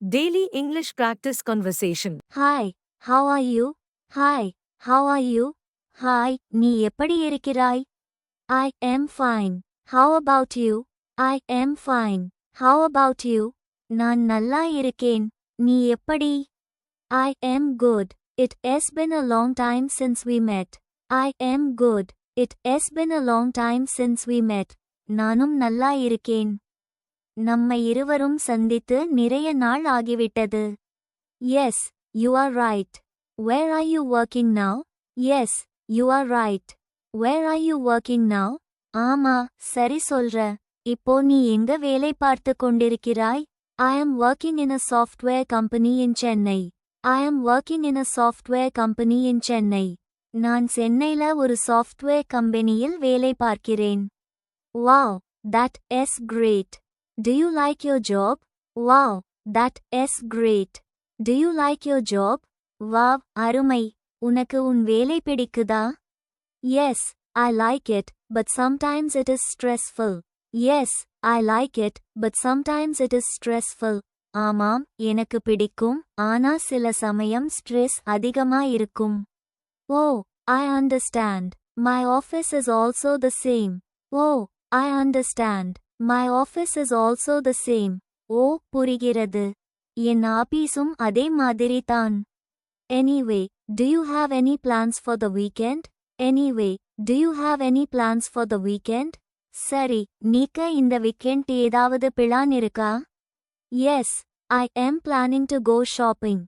Daily English Practice Conversation. Hi, how are you? Hi, how are you? Hi, நீ எப்படி இருக்கிறாய்? I am fine. How about you? I am fine. How about you? நான் நல்லா இருக்கேன். நீ எப்படி? I am good. It has been a long time since we met. I am good. It has been a long time since we met. நானும் நல்லா இருக்கேன். நம்ம இருவரும் சந்தித்து நிறைய நாள் ஆகிவிட்டது. Yes, you are right. Where are you working now? Yes, you are right. Where are you working now? ஆமா, சரி சொல்ற. இப்போ நீ எங்க வேலை பார்த்து கொண்டிருக்கிறாய்? I am working in a software company in Chennai. I am working in a software company in Chennai. நான் சென்னையில ஒரு சாஃப்ட்வேர் கம்பெனியில் வேலை பார்க்கிறேன். Wow, that is great. Do you like your job? Wow, that is great. Do you like your job? Wow, அருமை. உனக்கு உன் வேலை பிடிக்குதா? Yes, I like it, but sometimes it is stressful. Yes, I like it, but sometimes it is stressful. ஆமாம், எனக்கு பிடிக்கும், ஆனா சில சமயம் ஸ்ட்ரெஸ் அதிகமா இருக்கும். Oh, I understand. My office is also the same. Oh, I understand. My office is also the same. ஓ, புரிகிறது. என் ஆபீஸும் அதே மாதிரி தான். Anyway, do you have any plans for the weekend? Anyway, do you have any plans for the weekend? சரி, நீக்க இந்த weekend ஏதாவது plan இருக்கா? Yes, I am planning to go shopping.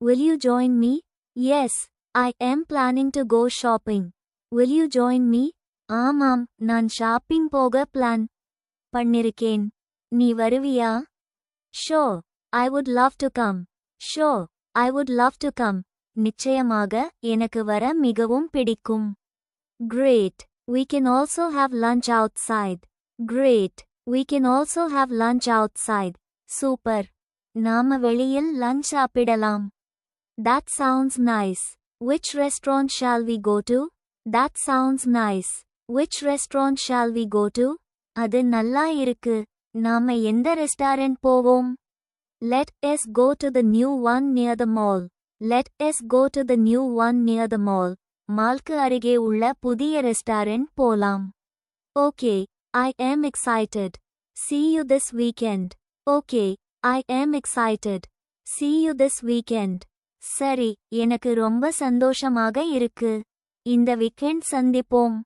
Will you join me? Yes, I am planning to go shopping. Will you join me? ஆமாம், நான் shopping போக plan பண்ணிருக்கேன். நீ வருவியா? Sure, I would love to come. Sure, I would love to come. நிச்சயமாக, எனக்கு வர மிகவும் பிடிக்கும். Great, we can also have lunch outside. Great, we can also have lunch outside. Super, நாம வெளியில் லஞ்ச் சாப்பிடலாம். That sounds nice. Which restaurant shall we go to? That sounds nice. Which restaurant shall we go to? அது நல்லா இருக்கு. நாம எந்த restaurant போவோம்? Let us go to the new one near the mall. Let us go to the new one near the mall. மால்க்கு அருகே உள்ள புதிய restaurant போலாம். Okay, I am excited. See you this weekend. Okay, I am excited. See you this weekend. சரி, எனக்கு ரொம்ப சந்தோஷமாக இருக்கு. இந்த வீக்கெண்ட் சந்திப்போம்.